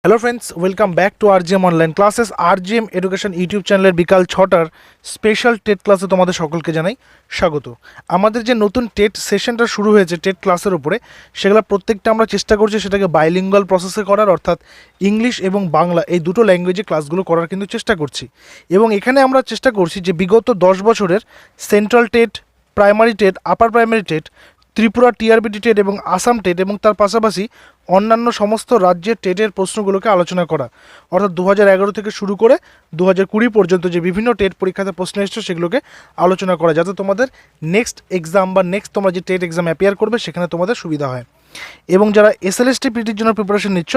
Hello friends, welcome back to RGM online classes. RGM education YouTube চ্যানেলের বিকাল 6টার special TET ক্লাসে তোমাদের সকলকে জানাই স্বাগত। আমাদের যে নতুন টেট সেশনটা শুরু হয়েছে টেট ক্লাসের উপরে, সেগুলো প্রত্যেকটা আমরা চেষ্টা করছি সেটাকে বাইলিঙ্গুয়াল প্রসেসে করার, অর্থাৎ ইংলিশ এবং বাংলা এই দুটো ল্যাঙ্গুয়েজে ক্লাসগুলো করার কিন্তু চেষ্টা করছি। এবং এখানে আমরা চেষ্টা করছি যে বিগত 10 বছরের central TET, primary TET, upper primary TET, Tripura TRBT TET এবং আসাম টেট এবং তার পাশাপাশি অন্যান্য সমস্ত রাজ্যের টেটের প্রশ্নগুলোকে আলোচনা করা, অর্থাৎ 2011 থেকে শুরু করে 2020 পর্যন্ত যে বিভিন্ন টেট পরীক্ষাতে প্রশ্ন এসছে সেগুলোকে আলোচনা করা, যাতে তোমাদের নেক্সট এক্সাম বা নেক্সট তোমরা যে টেট এক্সাম অ্যাপিয়ার করবে সেখানে তোমাদের সুবিধা হয়। এবং যারা এসএলএসটি পিটির জন্য প্রিপারেশন নিচ্ছ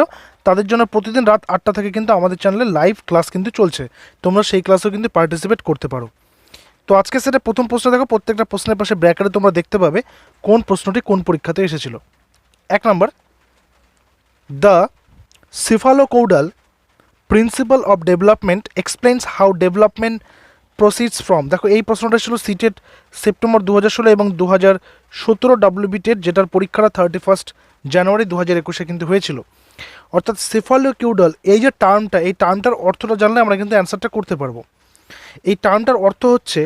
তাদের জন্য প্রতিদিন রাত 8টা থেকে কিন্তু আমাদের চ্যানেলে লাইভ ক্লাস কিন্তু চলছে, তোমরা সেই ক্লাসেও কিন্তু পার্টিসিপেট করতে পারো। তো আজকে সেটা প্রথম প্রশ্ন দেখো, প্রত্যেকটা প্রশ্নের পাশে ব্র্যাকেটে তোমরা দেখতে পাবে কোন প্রশ্নটি কোন পরীক্ষাতে এসেছিল। 1 নম্বর, the cephalocaudal principle of development explains how development proceeds from. দেখো এই প্রশ্নটা ছিল সিটেট সেপ্টেম্বর 2016 এবং 2017 ডাব্লিউবি টেট, যেটার পরীক্ষাটা 31 জানুয়ারি 2021 কিন্তু হয়েছিল। অর্থাৎ সিফালোকিউডাল এই যে টার্মটা, এই টার্মটার অর্থটা জানলে আমরা কিন্তু অ্যান্সারটা করতে পারবো। এই টার্মটার অর্থ হচ্ছে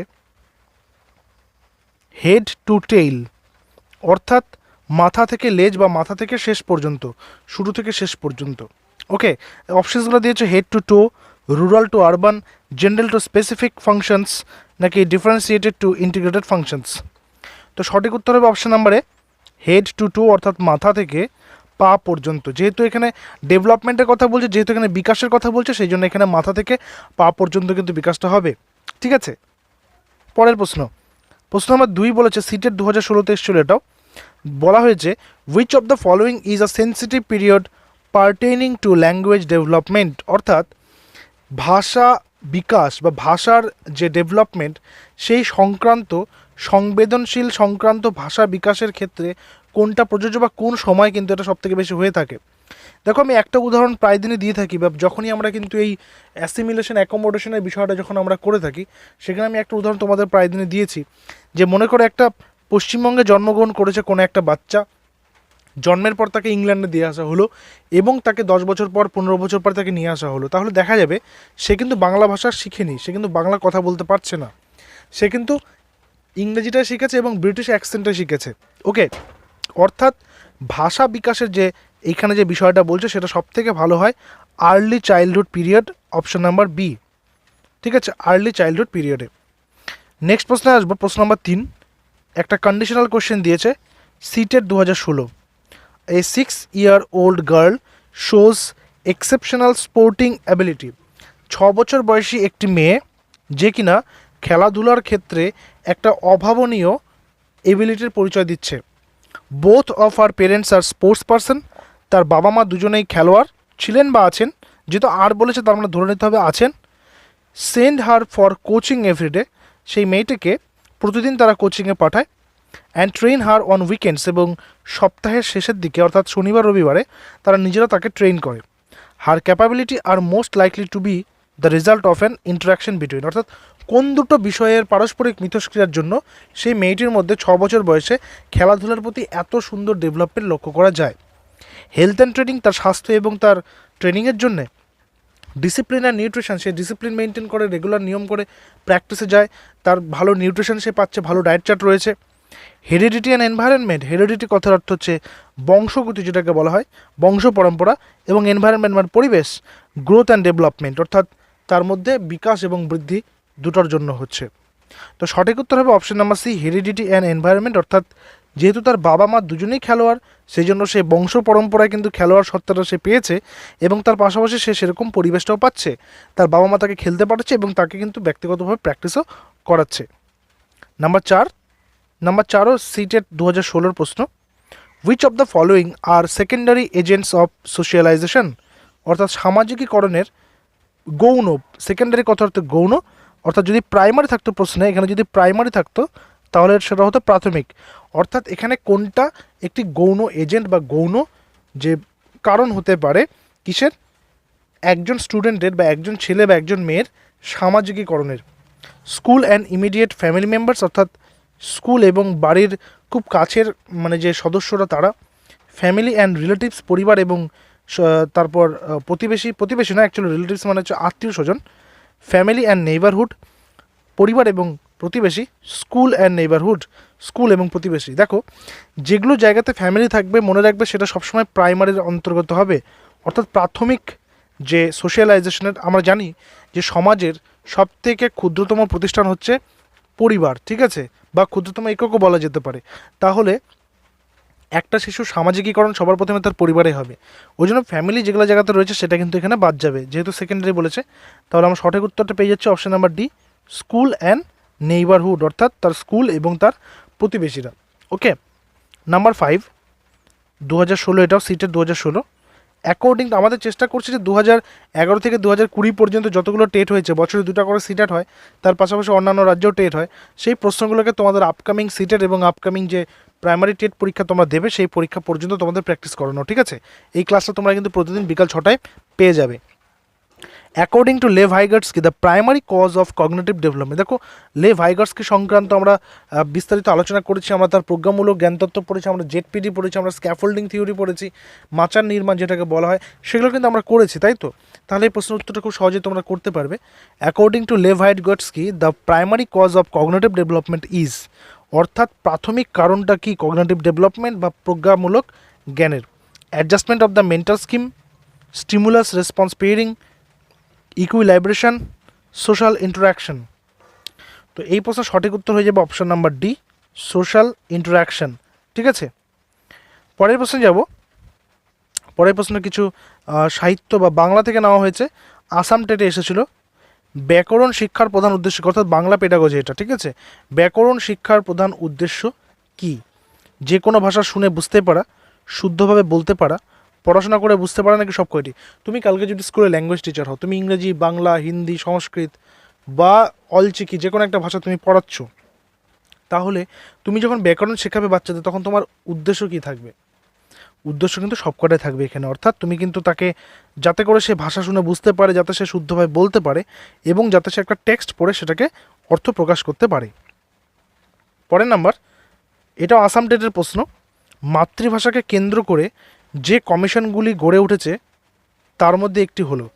হেড টু টেইল, অর্থাৎ মাথা থেকে লেজ বা মাথা থেকে শেষ পর্যন্ত, শুরু থেকে শেষ পর্যন্ত। ওকে, অপশনসগুলো দিয়েছে head to to, rural two urban, general two specific functions, নাকি ডিফারেন্সিয়েটেড টু ইন্টিগ্রেটেড ফাংশনস। তো সঠিক উত্তর হবে অপশন নাম্বারে হেড টু টো, অর্থাৎ মাথা থেকে পা পর্যন্ত। যেহেতু এখানে ডেভেলপমেন্টের কথা বলছে, যেহেতু এখানে বিকাশের কথা বলছে, সেই জন্য এখানে মাথা থেকে পা পর্যন্ত কিন্তু বিকাশটা হবে। ঠিক আছে, পরের প্রশ্ন নম্বর 2 বলেছে, সিটের 2016-তে এসেছিল এটাও। বলা হয়েছে which of the following is a sensitive period pertaining to language development, অর্থাৎ ভাষা বিকাশ বা ভাষার যে ডেভেলপমেন্ট সেই সংক্রান্ত, সংবেদনশীল সংক্রান্ত ভাষা বিকাশের ক্ষেত্রে কোনটা প্রযোজ্য বা কোন সময় কিন্তু এটা সবথেকে বেশি হয়ে থাকে। দেখো আমি একটা উদাহরণ প্রায় দিনই দিয়ে থাকি, বা যখনই আমরা কিন্তু এই অ্যাসিমিলেশন অ্যাকোমোডেশনের বিষয়টা যখন আমরা করে থাকি, সেখানে আমি একটা উদাহরণ তোমাদের প্রায় দিনই দিয়েছি। যে মনে করো একটা পশ্চিমবঙ্গে জন্মগ্রহণ করেছে কোনো একটা বাচ্চা, জন্মের পর তাকে ইংল্যান্ডে দিয়ে আসা হলো এবং তাকে 10 বছর পর 15 বছর পর তাকে নিয়ে আসা হলো, তাহলে দেখা যাবে সে কিন্তু বাংলা ভাষা শিখেনি, সে কিন্তু বাংলা কথা বলতে পারছে না, সে কিন্তু ইংরেজিটা শিখেছে এবং ব্রিটিশ অ্যাকসেন্টটা শিখেছে। ওকে, অর্থাৎ ভাষা বিকাশের যে এইখানে যে বিষয়টা বলছে সেটা সবথেকে ভালো হয় early childhood period, option number B. ঠিক আছে, আর্লি চাইল্ডহুড পিরিয়ডে। নেক্সট প্রশ্নে আসবো, প্রশ্ন নাম্বার 3, একটা কন্ডিশনাল কোশ্চেন দিয়েছে সিটেট 2016। এ 6-year-old girl shows exceptional sporting ability. 6 বছর বয়সী একটি মেয়ে যে কিনা খেলাধুলার ক্ষেত্রে একটা অভাবনীয় এবিলিটির পরিচয় দিচ্ছে। Both of her parents are sports person, তার বাবা মা দুজনেই খেলোয়াড় ছিলেন বা আছেন, যেহেতু আর বলেছে তার মানে ধরে নিতে হবে আছেন। Send her for coaching every day, সেই মেয়েটিকে প্রতিদিন তারা কোচিংয়ে পাঠায়। And train her on weekends, এবং সপ্তাহের শেষের দিকে অর্থাৎ শনিবার রবিবারে তারা নিজেরা তাকে ট্রেন করে। Her capability are most likely to be the result of an interaction between, অর্থাৎ কোন দুটো বিষয়ের পারস্পরিক মিথস্ক্রিয়ার জন্য সেই মেয়েটির মধ্যে 6 বছর বয়সে খেলাধুলার প্রতি এত সুন্দর ডেভেলপমেন্ট লক্ষ্য করা যায়। হেলথ অ্যান্ড ট্রেনিং, তার স্বাস্থ্য এবং তার ট্রেনিংয়ের জন্যে। ডিসিপ্লিন আর নিউট্রিশন, সে ডিসিপ্লিন মেনটেন করে, রেগুলার নিয়ম করে প্র্যাকটিসে যায়, তার ভালো নিউট্রিশন সে পাচ্ছে, ভালো ডায়েট চার্ট রয়েছে। হেরিডিটি অ্যান্ড এনভায়রনমেন্ট, হেরিডিটি কথার অর্থ হচ্ছে বংশগতি, যেটাকে বলা হয় বংশ পরম্পরা, এবং এনভায়রনমেন্ট মানে পরিবেশ। গ্রোথ অ্যান্ড ডেভেলপমেন্ট, অর্থাৎ তার মধ্যে বিকাশ এবং বৃদ্ধি দুটোর জন্য হচ্ছে। তো সঠিক উত্তর হবে option number C, heredity and environment. অর্থাৎ যেহেতু তার বাবা মা দুজনেই খেলোয়াড়, সেই জন্য সে বংশ পরম্পরায় কিন্তু খেলোয়াড় সত্তাটা সে পেয়েছে, এবং তার পাশাপাশি সে সেরকম পরিবেশটাও পাচ্ছে, তার বাবা মা তাকে খেলতে পাঠাচ্ছে এবং তাকে কিন্তু ব্যক্তিগতভাবে প্র্যাকটিসও করাচ্ছে। নাম্বার 4ও সিটেট 2016 প্রশ্ন। Which of the following R secondary agents of socialisation, অর্থাৎ সামাজিকীকরণের গৌণ, সেকেন্ডারি কথা অর্থ গৌণ, অর্থাৎ যদি প্রাইমারি থাকতো প্রশ্নে, এখানে যদি প্রাইমারি থাকতো তাহলে সেটা হতো প্রাথমিক। অর্থাৎ এখানে কোনটা একটি গৌণ এজেন্ট বা গৌণ যে কারণ হতে পারে কিসের, একজন স্টুডেন্টের বা একজন ছেলে বা একজন মেয়ের সামাজিকীকরণের। School and immediate family members, অর্থাৎ স্কুল এবং বাড়ির খুব কাছের মানে যে সদস্যরা তারা। ফ্যামিলি অ্যান্ড রিলেটিভস, পরিবার এবং তারপর প্রতিবেশী না, অ্যাকচুয়ালি রিলেটিভস মানে হচ্ছে আত্মীয় স্বজন, ফ্যামিলি অ্যান্ড নেইবারহুড, পরিবার এবং প্রতিবেশী, স্কুল অ্যান্ড নেইবারহুড, স্কুল এবং প্রতিবেশী। দেখো, যেগুলো জায়গাতে ফ্যামিলি থাকবে মনে রাখবে সেটা সবসময় প্রাইমারির অন্তর্গত হবে, অর্থাৎ প্রাথমিক যে সোশ্যালাইজেশনের। আমরা জানি যে সমাজের সবথেকে ক্ষুদ্রতম প্রতিষ্ঠান হচ্ছে পরিবার, ঠিক আছে, বা ক্ষুদ্রতম এককও বলা যেতে পারে। তাহলে একটা শিশুর সামাজিকীকরণ সবার প্রথমে তার পরিবারে হবে, ওই জন্য ফ্যামিলি যেগুলো জায়গাতে রয়েছে সেটা কিন্তু এখানে বাদ যাবে, যেহেতু সেকেন্ডারি বলেছে। তাহলে আমরা সঠিক উত্তরটা পেয়ে যাচ্ছি option number D, school and neighbourhood, অর্থাৎ তার স্কুল এবং তার প্রতিবেশীরা। ওকে, নাম্বার 5, 2016, এটাও সিটের 2016। অ্যাকর্ডিং টু, আমাদের চেষ্টা করছি যে 2011 থেকে 2020 পর্যন্ত যতগুলো টেট হয়েছে, বছরে 2টা করে সিটেট হয়, তার পাশাপাশি অন্যান্য রাজ্যেও টেট হয়, সেই প্রশ্নগুলোকে তোমাদের আপকামিং সিটেট এবং আপকামিং যে প্রাইমারি টেট পরীক্ষা তোমরা দেবে সেই পরীক্ষা পর্যন্ত তোমাদের প্র্যাকটিস করানো, ঠিক আছে। এই ক্লাসটা তোমরা কিন্তু প্রতিদিন বিকাল 6টায় পেয়ে যাবে। According to Lev Vygotsky the primary cause of cognitive development. দেখো, লেভ হাইগার্সকি সংক্রান্ত আমরা বিস্তারিত আলোচনা করেছি, আমরা তার প্রজ্ঞামূলক জ্ঞানতত্ত্ব পড়েছি, আমরা জেডপিডি পড়েছি, আমরা স্ক্যাফোল্ডিং থিওরি পড়েছি, মাচার নির্মাণ যেটাকে বলা হয়, সেগুলো কিন্তু আমরা করেছি, তাই তো। তাহলে এই প্রশ্নের উত্তরটা খুব সহজে তোমরা করতে পারবে। According to Lev Vygotsky the primary cause of cognitive development is, অর্থাৎ প্রাথমিক কারণটা কি কগনিটিভ ডেভেলপমেন্ট বা প্রজ্ঞামূলক জ্ঞানের? Adjustment of the mental scheme, stimulus response pairing, equilibration, social interaction. তো এই প্রশ্নের সঠিক উত্তর হয়ে যাবে option number D, social interaction, ঠিক আছে। পরের প্রশ্নে যাব। পরের প্রশ্ন কিছু সাহিত্য বা বাংলা থেকে নেওয়া হয়েছে, আসাম টেটে এসেছিল। ব্যাকরণ শিক্ষার প্রধান উদ্দেশ্য, অর্থাৎ বাংলা পেডাগজি এটা, ঠিক আছে। ব্যাকরণ শিক্ষার প্রধান উদ্দেশ্য কি? যে কোনো ভাষা শুনে বুঝতে পারা, শুদ্ধভাবে বলতে পারা, পড়াশোনা করে বুঝতে পারা, নাকি সব কয়টি? তুমি কালকে যদি স্কুলে ল্যাঙ্গুয়েজ টিচার হও, তুমি ইংরেজি, বাংলা, হিন্দি, সংস্কৃত বা অলচিকি যে কোনো একটা ভাষা তুমি পড়াচ্ছ, তাহলে তুমি যখন ব্যাকরণ শেখাবে বাচ্চাদের তখন তোমার উদ্দেশ্য কী থাকবে? উদ্দেশ্য কিন্তু সবকটাই থাকবে এখানে, অর্থাৎ তুমি কিন্তু তাকে যাতে করে সে ভাষা শুনে বুঝতে পারে, যাতে সে শুদ্ধভাবে বলতে পারে এবং যাতে সে একটা টেক্সট পড়ে সেটাকে অর্থ প্রকাশ করতে পারে। পরের নাম্বার, এটাও আসাম টেটের প্রশ্ন। মাতৃভাষাকে কেন্দ্র করে যে কমিশনগুলি গড়ে উঠেছে তার মধ্যে একটি হলো,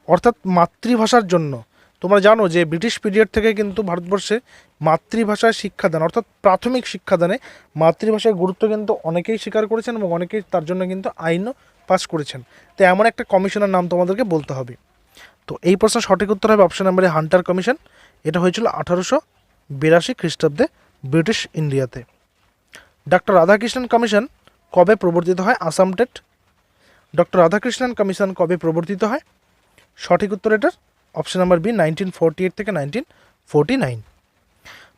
অর্থাৎ মাতৃভাষার জন্য তোমরা জানো যে ব্রিটিশ পিরিয়ড থেকে কিন্তু ভারতবর্ষে মাতৃভাষায় শিক্ষাদান, অর্থাৎ প্রাথমিক শিক্ষাদানে মাতৃভাষার গুরুত্ব কিন্তু অনেকেই স্বীকার করেছেন এবং অনেকেই তার জন্য কিন্তু আইনও পাস করেছেন। তো এমন একটা কমিশনের নাম তোমাদেরকে বলতে হবে। তো এই প্রশ্নের সঠিক উত্তর হবে অপশন নাম্বারে হান্টার কমিশন। এটা হয়েছিল 1882 খ্রিস্টাব্দে ব্রিটিশ ইন্ডিয়াতে। ডক্টর রাধাকৃষ্ণন কমিশন কবে প্রবর্তিত হয়? Assam TET. Doctor Radhakrishnan commission কবে প্রবর্তিত হয়? সঠিক উত্তর এটার অপশন নাম্বার বি, 1948 থেকে 1949।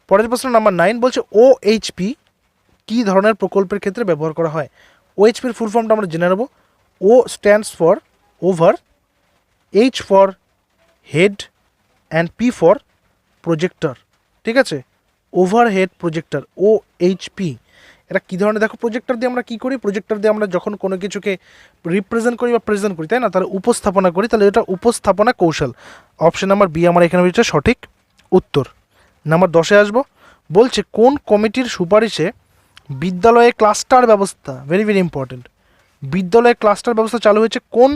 পরের প্রশ্ন নাম্বার 9 বলছে OHP কী ধরনের প্রকল্পের ক্ষেত্রে ব্যবহার করা হয়? OHPর ফুল ফর্মটা আমরা জেনে নেব। O stands for over, H for head and P for projector, ঠিক আছে। Overhead projector, OHP। এটা কী ধরনের? দেখো, প্রজেক্টর দিয়ে আমরা কী করি? প্রজেক্টর দিয়ে আমরা যখন কোনো কিছুকে রিপ্রেজেন্ট করি বা প্রেজেন্ট করি, তাই না, তাহলে উপস্থাপনা করি, তাহলে এটা উপস্থাপনা কৌশল। অপশন নাম্বার বি আমার এখানে হচ্ছে সঠিক উত্তর। নাম্বার 10-এ আসবো। বলছে কোন কমিটির সুপারিশে বিদ্যালয়ে ক্লাস্টার ব্যবস্থা, ভেরি ভেরি ইম্পর্টেন্ট, বিদ্যালয়ে ক্লাস্টার ব্যবস্থা চালু হয়েছে কোন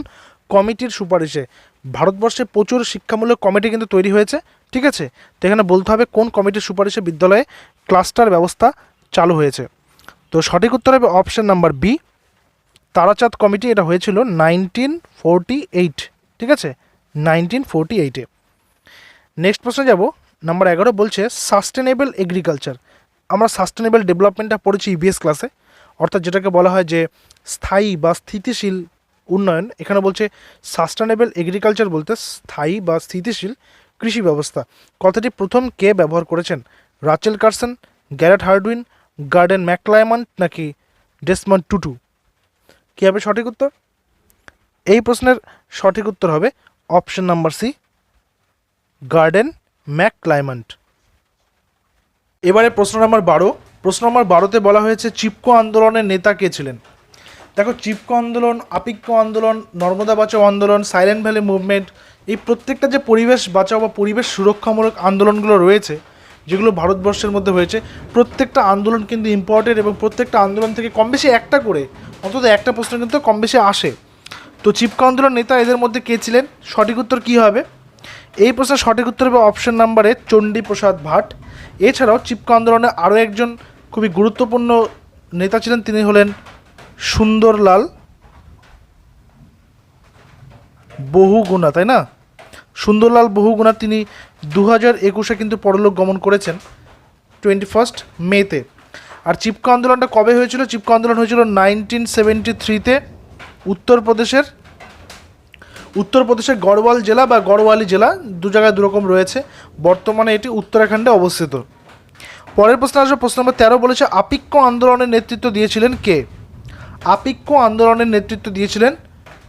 কমিটির সুপারিশে? ভারতবর্ষে প্রচুর শিক্ষামূলক কমিটি কিন্তু তৈরি হয়েছে, ঠিক আছে। তো এখানে বলতে হবে কোন কমিটির সুপারিশে বিদ্যালয়ে ক্লাস্টার ব্যবস্থা চালু হয়েছে। তো সঠিক উত্তর হবে option number B, Tarachand committee. এটা হয়েছিল 1948, ঠিক আছে, 1948-এ। নেক্সট প্রশ্নে যাব। নাম্বার 11 বলছে সাস্টেনেবল এগ্রিকালচার। আমরা সাস্টেনেবল ডেভেলপমেন্টটা পড়েছি ইবিএস ক্লাসে, অর্থাৎ যেটাকে বলা হয় যে স্থায়ী বা স্থিতিশীল উন্নয়ন। এখানে বলছে সাস্টেনেবল এগ্রিকালচার বলতে স্থায়ী বা স্থিতিশীল কৃষি ব্যবস্থা। কথাটি প্রথম কে ব্যবহার করেছেন? রাচেল কার্সন, গ্যারেট হার্ডউইন, গার্ডেন ম্যাকক্লাইমন্ট, নাকি ডেসমন্ড টুটু? কী হবে সঠিক উত্তর? এই প্রশ্নের সঠিক উত্তর হবে অপশন নাম্বার সি, গার্ডেন ম্যাকক্লাইমন্ট। এবারে প্রশ্ন নাম্বার 12। প্রশ্ন নাম্বার 12-তে বলা হয়েছে চিপকো আন্দোলনের নেতা কে ছিলেন? দেখো, চিপকো আন্দোলন, আপিক্কো আন্দোলন, নর্মদা বাঁচাও আন্দোলন, সাইলেন্ট ভ্যালি মুভমেন্ট, এই প্রত্যেকটা যে পরিবেশ বাঁচাও বা পরিবেশ সুরক্ষামূলক আন্দোলনগুলো রয়েছে যেগুলো ভারতবর্ষের মধ্যে হয়েছে, প্রত্যেকটা আন্দোলন কিন্তু ইম্পর্টেন্ট এবং প্রত্যেকটা আন্দোলন থেকে কম বেশি একটা করে, অন্তত একটা প্রশ্ন কিন্তু কম বেশি আসে। তো চিপকো আন্দোলন নেতা এদের মধ্যে কে ছিলেন? সঠিক উত্তর কী হবে? এই প্রশ্নের সঠিক উত্তর হবে অপশন নাম্বারে চণ্ডীপ্রসাদ ভাট। এছাড়াও চিপকো আন্দোলনে আরও একজন খুবই গুরুত্বপূর্ণ নেতা ছিলেন, তিনি হলেন সুন্দরলাল বহুগুণা, তাই না? সুন্দরলাল বহুগুণা, তিনি 2021-এ কিন্তু পরলোক গমন করেছেন 21 মেতে। আর চিপকো আন্দোলনটা কবে হয়েছিল? চিপকো আন্দোলন হয়েছিল 1973-তে উত্তরপ্রদেশের গড়ওয়াল জেলা বা গড়ওয়ালি জেলা, দু জায়গায় দুরকম রয়েছে। বর্তমানে এটি উত্তরাখণ্ডে অবস্থিত। পরের প্রশ্ন আসবে, প্রশ্ন নম্বর 13 বলেছে আপিক্য আন্দোলনের নেতৃত্ব দিয়েছিলেন কে? আপিক্য আন্দোলনের নেতৃত্ব দিয়েছিলেন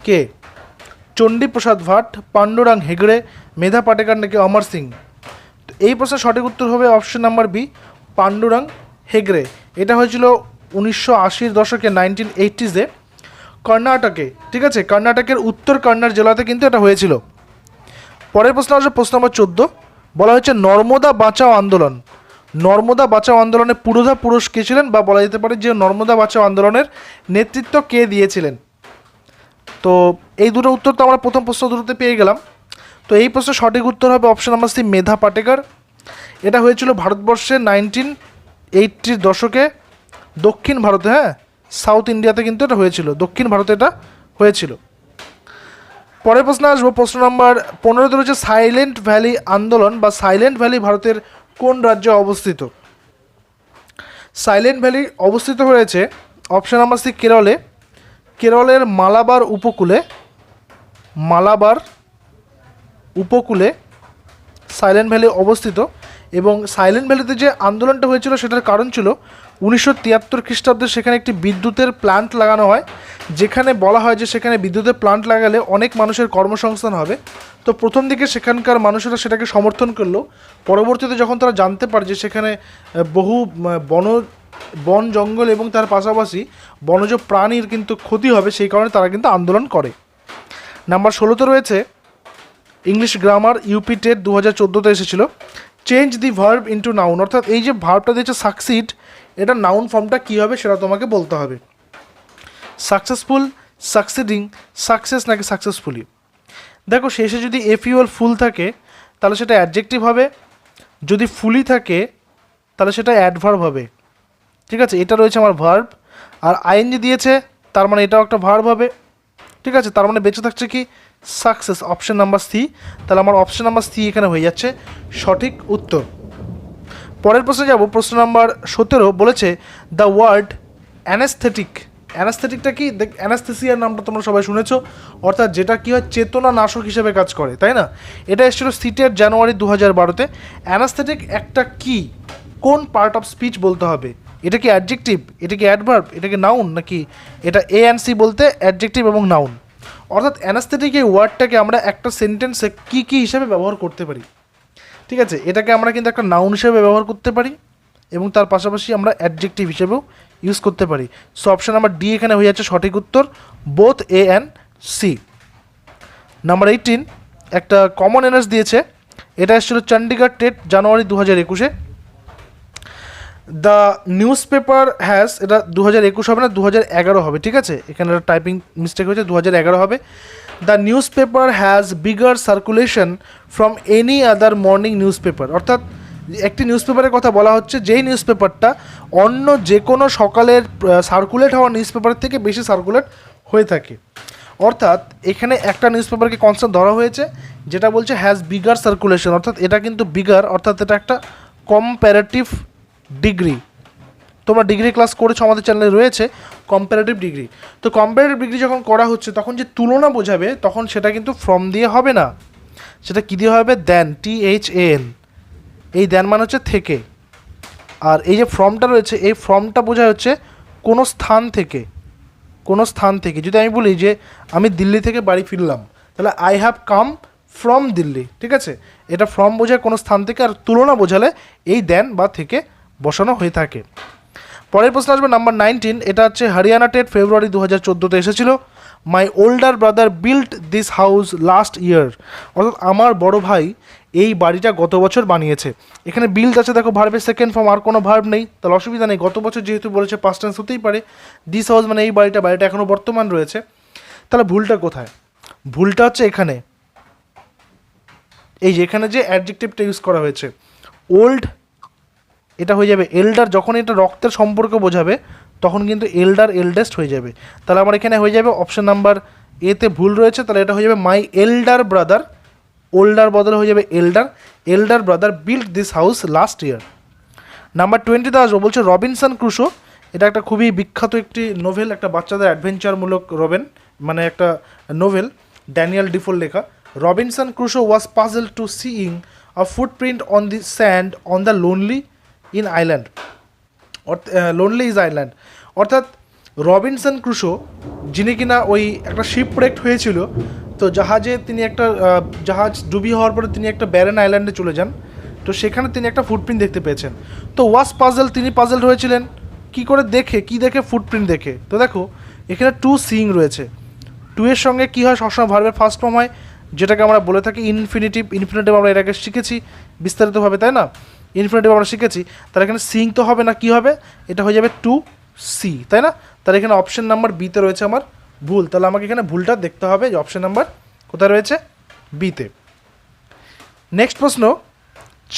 কে? চণ্ডীপ্রসাদ ভাট, পাণ্ডুরাং হেগড়ে, মেধা পাটেকার নাকি অমর সিং? তো এই প্রশ্নের সঠিক উত্তর হবে অপশন নাম্বার বি, পাণ্ডুরাং হেগড়ে। এটা হয়েছিল 1980-র দশকে, 1980s-এ কর্ণাটকে, ঠিক আছে? কর্ণাটকের উত্তর কন্নড় জেলাতে কিন্তু এটা হয়েছিল। পরের প্রশ্ন আসবে প্রশ্ন নম্বর 14, বলা হয়েছে নর্মদা বাঁচাও আন্দোলন। নর্মদা বাঁচাও আন্দোলনে পুরোধা পুরুষ কে ছিলেন, বা বলা যেতে পারে যে নর্মদা বাঁচাও আন্দোলনের নেতৃত্ব কে দিয়েছিলেন? তো এই দুটো উত্তর তো আমরা প্রথম প্রশ্ন দুটোতে পেয়ে গেলাম। তো এই প্রশ্নের সঠিক উত্তর হবে অপশন নাম্বার সি, মেধা পাটেকর। এটা হয়েছিল ভারতবর্ষে 1980-র দশকে, দক্ষিণ ভারতে, হ্যাঁ, সাউথ ইন্ডিয়াতে কিন্তু এটা হয়েছিল, দক্ষিণ ভারতে এটা হয়েছিল। পরের প্রশ্ন আসবো, প্রশ্ন নাম্বার 15 রয়েছে সাইলেন্ট ভ্যালি আন্দোলন বা সাইলেন্ট ভ্যালি ভারতের কোন রাজ্যে অবস্থিত? সাইলেন্ট ভ্যালি অবস্থিত হয়েছে অপশন নাম্বার সি, কেরলে। কেরলের মালাবার উপকূলে সাইলেন্ট ভ্যালি অবস্থিত। এবং সাইলেন্ট ভ্যালিতে যে আন্দোলনটা হয়েছিল সেটার কারণ ছিল 1973 খ্রিস্টাব্দে সেখানে একটি বিদ্যুতের প্ল্যান্ট লাগানো হয়, যেখানে বলা হয় যে সেখানে বিদ্যুতের প্ল্যান্ট লাগালে অনেক মানুষের কর্মসংস্থান হবে। তো প্রথম দিকে সেখানকার মানুষেরা সেটাকে সমর্থন করলো। পরবর্তীতে যখন তারা জানতে পারে যে সেখানে বহু বন জঙ্গল এবং তার পাশাপাশি বনজ প্রাণীর কিন্তু ক্ষতি হবে, সেই কারণে তারা কিন্তু আন্দোলন করে। নাম্বার 16 রয়েছে ইংলিশ গ্রামার, ইউপি টেট 2014-তে এসেছিল, change the verb into noun. অর্থাৎ এই যে ভার্বটা দিয়েছে সাকসিড, এটা নাউন ফর্মটা কী হবে সেটা তোমাকে বলতে হবে। সাকসেসফুল, সাকসিডিং, সাকসেস নাকি সাকসেসফুলি? দেখো শেষে যদি এফইউএল ফুল থাকে তাহলে সেটা অ্যাডজেক্টিভ হবে, যদি ফুলি থাকে তাহলে সেটা অ্যাডভার্ব হবে, ঠিক আছে? এটা রয়েছে আমার ভার্ব। আর আইএনজি দিয়েছে তার মানে এটাও একটা ভার্ব হবে, ঠিক আছে? তার মানে বেঁচে থাকছে কি? Success, option number C. তাহলে আমার অপশন নাম্বার সি এখানে হয়ে যাচ্ছে সঠিক উত্তর। পরের প্রশ্নে যাব, প্রশ্ন নাম্বার 17 বলেছে দ্য ওয়ার্ড অ্যানাস্থেটিক। অ্যানাস্থেটিকটা কি? অ্যানাস্থেসিয়ার নামটা তোমরা সবাই শুনেছো, অর্থাৎ যেটা কী হয় চেতনা নাশক হিসেবে কাজ করে, তাই না? এটা এসেছিল সিটের জানুয়ারি 2012-তে। অ্যানাস্থেটিক একটা কি, কোন পার্ট অফ স্পিচ বলতে হবে? এটা কি অ্যাডজেক্টিভ, এটা কি অ্যাডভার্ব, এটা কি নাউন, নাকি এটা এ অ্যান্ড সি বলতে অ্যাডজেক্টিভ এবং নাউন? অর্থাৎ অ্যানাস্থেটিক এই ওয়ার্ডটাকে আমরা একটা সেন্টেন্সে কী কী হিসাবে ব্যবহার করতে পারি, ঠিক আছে? এটাকে আমরা কিন্তু একটা নাউন হিসেবে ব্যবহার করতে পারি এবং তার পাশাপাশি আমরা অ্যাডজেক্টিভ হিসেবেও ইউজ করতে পারি। সো অপশন নাম্বার ডি এখানে হয়ে যাচ্ছে সঠিক উত্তর, both A and C. Number 18 একটা কমন এনএস দিয়েছে, এটা এসেছিল চণ্ডীগড় টেট জানুয়ারি 2021-এ। দ্য নিউজ পেপার হ্যাজ, এটা 2021 হবে না, 2011 হবে, ঠিক আছে? এখানে একটা টাইপিং মিস্টেক হয়েছে, 2011 হবে। The newspaper has bigger circulation from any other morning news paper. অর্থাৎ একটি নিউজ পেপারের কথা বলা হচ্ছে যেই নিউজ পেপারটা অন্য যে কোনো সকালের সার্কুলেট হওয়া নিউজ পেপারের থেকে বেশি সার্কুলেট হয়ে থাকে। অর্থাৎ এখানে একটা নিউজ পেপারকে কনসেপ্ট ধরা হয়েছে যেটা বলছে হ্যাজ বিগার সার্কুলেশন, অর্থাৎ এটা কিন্তু বিগার, অর্থাৎ এটা একটা কম্প্যারেটিভ ডিগ্রি। তোমরা ডিগ্রি ক্লাস করেছো, আমাদের চ্যানেলে রয়েছে কম্প্যারেটিভ ডিগ্রি। তো কম্প্যারেটিভ ডিগ্রি যখন করা হচ্ছে তখন যে তুলনা বোঝাবে তখন সেটা কিন্তু ফ্রম দিয়ে হবে না, সেটা কী দিয়ে হবে? দেন, THAN। এই দেন মানে হচ্ছে থেকে, আর এই যে ফ্রমটা রয়েছে এই ফ্রমটা বোঝায় হচ্ছে কোনো স্থান থেকে, কোনো স্থান থেকে। যদি আমি বলি যে আমি দিল্লি থেকে বাড়ি ফিরলাম, তাহলে I have come from Delhi, ঠিক আছে? এটা ফ্রম বোঝায় কোনো স্থান থেকে, আর তুলনা বোঝালে এই দেন বা থেকে বসানো হয়ে থাকে। পরের প্রশ্ন আসবে নাম্বার 19, এটা হচ্ছে হরিয়ানা টেট ফেব্রুয়ারি 2014-তে এসেছিল। My older brother built this house last year. অর্থাৎ আমার বড় ভাই এই বাড়িটা গত বছর বানিয়েছে। এখানে বিল্ট আছে, দেখো ভার্বের সেকেন্ড ফর্ম, আর কোনো ভার্ব নেই, তাহলে অসুবিধা নেই। গত বছর যেহেতু বলেছে পাস্ট টেন্স হতেই পারে। দিস হাউস মানে এই বাড়িটা, বাড়িটা এখনও বর্তমান রয়েছে। তাহলে ভুলটা কোথায়? ভুলটা হচ্ছে এখানে, এই যে এখানে যে অ্যাডজেক্টিভটা ইউজ করা হয়েছে ওল্ড, এটা হয়ে যাবে এল্ডার। যখন এটা রক্তের সম্পর্ক বোঝাবে তখন কিন্তু এল্ডার এল্ডেস্ট হয়ে যাবে। তাহলে আমার এখানে হয়ে যাবে অপশন নাম্বার এতে ভুল রয়েছে, তাহলে এটা হয়ে যাবে মাই এল্ডার ব্রাদার, ওল্ডার বদলে হয়ে যাবে elder, elder brother build this house last year. Number 20-তে আসবো, বলছে রবিনসন ক্রুশো, এটা একটা খুবই বিখ্যাত একটি নোভেল, একটা বাচ্চাদের অ্যাডভেঞ্চারমূলক মানে একটা নোভেল, ড্যানিয়েল ডিফোর লেখা। Robinson Crusoe was puzzle to seeing a footprint on the sand on the lonely in island, lonely is island. অর্থাৎ রবিনসন ক্রুশো, যিনি কিনা ওই একটা শিপরেক্ট হয়েছিল, তো জাহাজে তিনি একটা জাহাজ ডুবি হওয়ার পরে তিনি একটা ব্যারেন আইল্যান্ডে চলে যান, তো সেখানে তিনি একটা ফুটপ্রিন্ট দেখতে পেয়েছেন। তো ওয়াজ পাজল, তিনি পাজল হয়েছিলেন কি করে, কি দেখে, ফুটপ্রিন্ট দেখে। তো দেখো এখানে টু সিইং রয়েছে, টু এর সঙ্গে কী হয়, সবসময় ভার্বের ফার্স্ট ফর্ম হয়, যেটাকে আমরা বলে থাকি ইনফিনিটিভ। ইনফিনিটিভ আমরা এর আগে শিখেছি বিস্তারিতভাবে, তাই না? ইনফিনিটিভ আমরা শিখেছি, তাহলে এখানে সিইং তো হবে না, কি হবে, এটা হয়ে যাবে টু সি, তাই না? তাহলে এখানে অপশন নাম্বার বিতে রয়েছে আমার ভুল, তাহলে আমাকে এখানে ভুলটা দেখতে হবে যে অপশন নাম্বার কোথায় রয়েছে, বিতে। নেক্সট প্রশ্ন,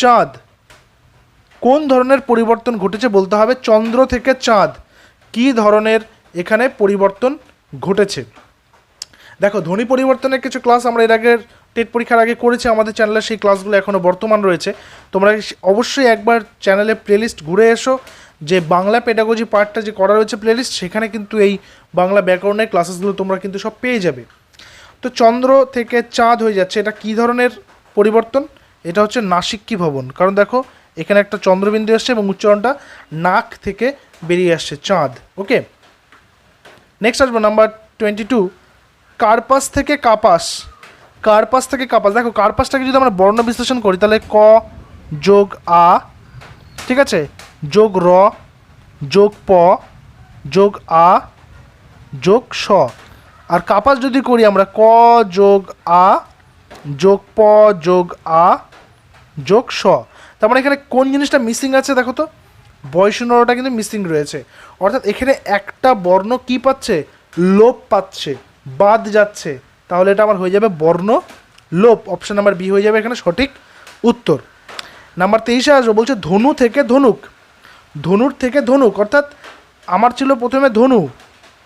চাঁদ, কোন ধরনের পরিবর্তন ঘটেছে বলতে হবে। চন্দ্র থেকে চাঁদ কী ধরনের এখানে পরিবর্তন ঘটেছে। দেখো ধ্বনি পরিবর্তনের কিছু ক্লাস আমরা এর আগের টেট পরীক্ষার আগে করেছি আমাদের চ্যানেলে, সেই ক্লাসগুলো এখনও বর্তমান রয়েছে। তোমরা অবশ্যই একবার চ্যানেলে প্লেলিস্ট ঘুরে এসো, যে বাংলা পেডাগজি পার্টটা যে করা রয়েছে প্লেলিস্ট, সেখানে কিন্তু এই বাংলা ব্যাকরণের ক্লাসেসগুলো তোমরা কিন্তু সব পেয়ে যাবে। তো চন্দ্র থেকে চাঁদ হয়ে যাচ্ছে, এটা কী ধরনের পরিবর্তন, এটা হচ্ছে নাসিক্যি ভবন, কারণ দেখো এখানে একটা চন্দ্রবিন্দু আসছে এবং উচ্চারণটা নাক থেকে বেরিয়ে আসছে, চাঁদ। ওকে, নেক্সট আসবো নাম্বার 22, কার্পাস থেকে কাপাস, কার্পাস থেকে কাপাস। দেখো কার্পাসটাকে যদি আমরা বর্ণ বিশ্লেষণ করি তাহলে ক যোগ আ, ঠিক আছে, যোগ র যোগ প যোগ আ যোগ স। আর কাপাস যদি করি আমরা ক যোগ আ যোগ প যোগ আ যোগ স। তার মানে এখানে কোন জিনিসটা মিসিং আছে দেখো তো, বয়সূন্যটা কিন্তু মিসিং রয়েছে, অর্থাৎ এখানে একটা বর্ণ কি পাচ্ছে, লোপ পাচ্ছে, বাদ যাচ্ছে, তাহলে এটা আমার হয়ে যাবে বর্ণ লোপ। অপশন নাম্বার বি হয়ে যাবে এখানে সঠিক উত্তর। নাম্বার 23-এ আসবো, বলছে ধনু থেকে ধনুক, ধনুর থেকে ধনুক, অর্থাৎ আমার ছিল প্রথমে ধনু,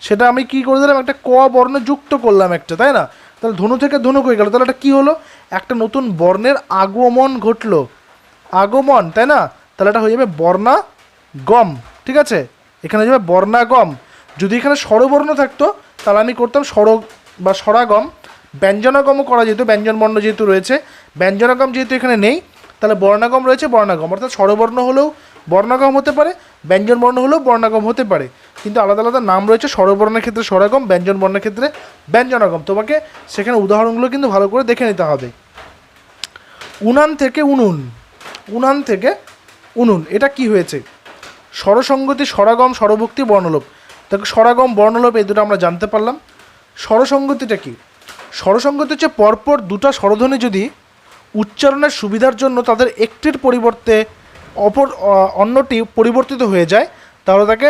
সেটা আমি কি করে দিলাম, একটা ক বর্ণ যুক্ত করলাম একটা, তাই না? তাহলে ধনু থেকে ধনুক হয়ে গেল, তাহলে এটা কী হলো, একটা নতুন বর্ণের আগমন ঘটলো, আগমন, তাই না? তাহলে এটা হয়ে যাবে বর্ণাগম, ঠিক আছে, এখানে হয়ে যাবে বর্ণাগম। যদি এখানে স্বরবর্ণ থাকতো তাহলে আমি করতাম স্বর বা স্বরাগম, ব্যঞ্জনাগমও করা যেত, ব্যঞ্জন বর্ণ যেহেতু রয়েছে, ব্যঞ্জনাগম যেহেতু এখানে নেই তাহলে বর্ণাগম রয়েছে, বর্ণাগম, অর্থাৎ স্বরবর্ণ হলেও বর্ণাগম হতে পারে, ব্যঞ্জন বর্ণ হলেও বর্ণাগম হতে পারে, কিন্তু আলাদা আলাদা নাম রয়েছে, স্বরবর্ণের ক্ষেত্রে স্বরাগম, ব্যঞ্জন বর্ণের ক্ষেত্রে ব্যঞ্জনাগম। তোমাকে সেখানে উদাহরণগুলো কিন্তু ভালো করে দেখে নিতে হবে। উনান থেকে উনুন, উনান থেকে উনুন, এটা কি হয়েছে, স্বরসঙ্গতি, স্বরাগম, স্বরভক্তি, বর্ণলোপ। দেখো স্বরাগম বর্ণলোপ এই দুটো আমরা জানতে পারলাম। স্বরসঙ্গতিটা কি, স্বরসঙ্গতি হচ্ছে পরপর দুটো স্বরধ্বনি যদি উচ্চারণের সুবিধার জন্য তাদের একটির পরিবর্তে অন্যটি পরিবর্তিত হয়ে যায় তাহলে তাকে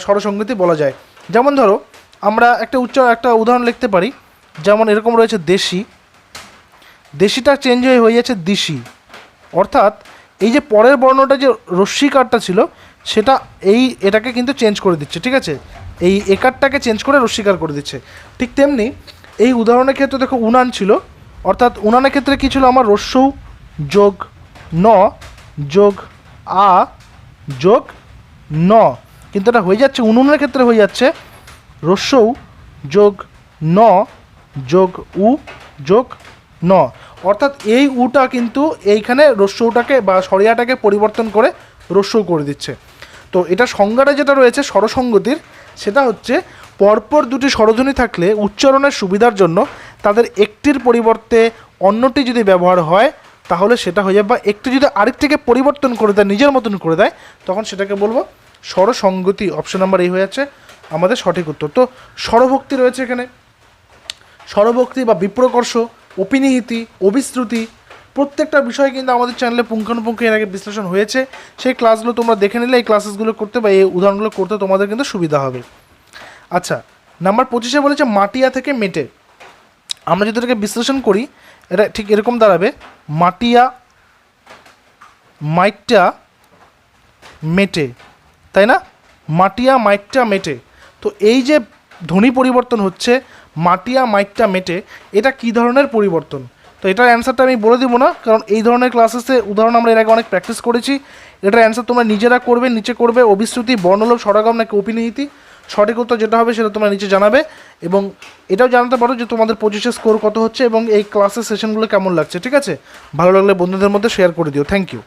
স্বরসঙ্গতি বলা যায়। যেমন ধরো আমরা একটা উদাহরণ লিখতে পারি, যেমন এরকম রয়েছে দেশি, দেশিটা চেঞ্জ হয়ে যাচ্ছে দিশি, অর্থাৎ এই যে পরের বর্ণটা যে রস্যিকারটা ছিল সেটা এটাকে কিন্তু চেঞ্জ করে দিচ্ছে, ঠিক আছে, এই একারটাকে চেঞ্জ করে রস্যিকার করে দিচ্ছে। ঠিক তেমনি এই উদাহরণের ক্ষেত্রে দেখো উনান ছিল, অর্থাৎ উনানের ক্ষেত্রে কী ছিল, আমার রস্যৌ যোগ ন যোগ আ যোগ ন, কিন্তু এটা হয়ে যাচ্ছে উনুনের ক্ষেত্রে হয়ে যাচ্ছে রস্যৌ যোগ ন যোগ উ যোগ ন, অর্থাৎ এই উটা কিন্তু এইখানে রস্যৌটাকে বা সরিয়াটাকে পরিবর্তন করে রস্যৌ করে দিচ্ছে। তো এটা সংজ্ঞাটা যেটা রয়েছে স্বরসঙ্গতির, সেটা হচ্ছে পরপর দুটি স্বরধ্বনি থাকলে উচ্চারণের সুবিধার জন্য তাদের একটির পরিবর্তে অন্যটি যদি ব্যবহার হয় তাহলে সেটা হয়ে যাবে, বা একটি যদি আরেকটিকে পরিবর্তন করে দেয়, নিজের মতন করে দেয়, তখন সেটাকে বলবো স্বরসঙ্গতি। অপশন নাম্বার এই হয়ে যাচ্ছে আমাদের সঠিক উত্তর। তো স্বরভক্তি রয়েছে এখানে, স্বরভক্তি বা বিপ্রকর্ষ, অপিনিহিতি, অবিশ্রুতি, প্রত্যেকটা বিষয় কিন্তু আমাদের চ্যানেলে পুঙ্খানুপুঙ্খ এর আগে বিশ্লেষণ হয়েছে, সেই ক্লাসগুলো তোমরা দেখে নিলে এই ক্লাসেসগুলো করতে বা এই উদাহরণগুলো করতে তোমাদের কিন্তু সুবিধা হবে। আচ্ছা, নাম্বার 25 বলেছে মাটিয়া থেকে মেটে। আমরা যদি এটাকে বিশ্লেষণ করি এটা ঠিক এরকম দাঁড়াবে, মাটিয়া মাইটটা মেটে, তাই না? মাটিয়া মাইটটা মেটে। তো এই যে ধ্বনি পরিবর্তন হচ্ছে মাটিয়া মাইটটা মেটে, এটা কী ধরনের পরিবর্তন? তো এটার অ্যান্সারটা আমি বলে দিব না, কারণ এই ধরনের ক্লাসেসে উদাহরণ আমরা এর আগে অনেক প্র্যাকটিস করেছি। এটার অ্যান্সার তোমরা নিজেরা করবে, নিচে করবে অভিশ্রুতি, বর্ণলোপ, স্বরাগম নাকি অপিনিহিতি। সঠিক উত্তর যেটা হবে সেটা তোমরা নিচে জানাবে, এবং এটাও জানাতে পারো যে তোমাদের 25 স্কোর কত হচ্ছে এবং এই ক্লাসের সেশনগুলো কেমন লাগছে। ঠিক আছে, ভালো লাগলে বন্ধুদের মধ্যে শেয়ার করে দিও। Thank you.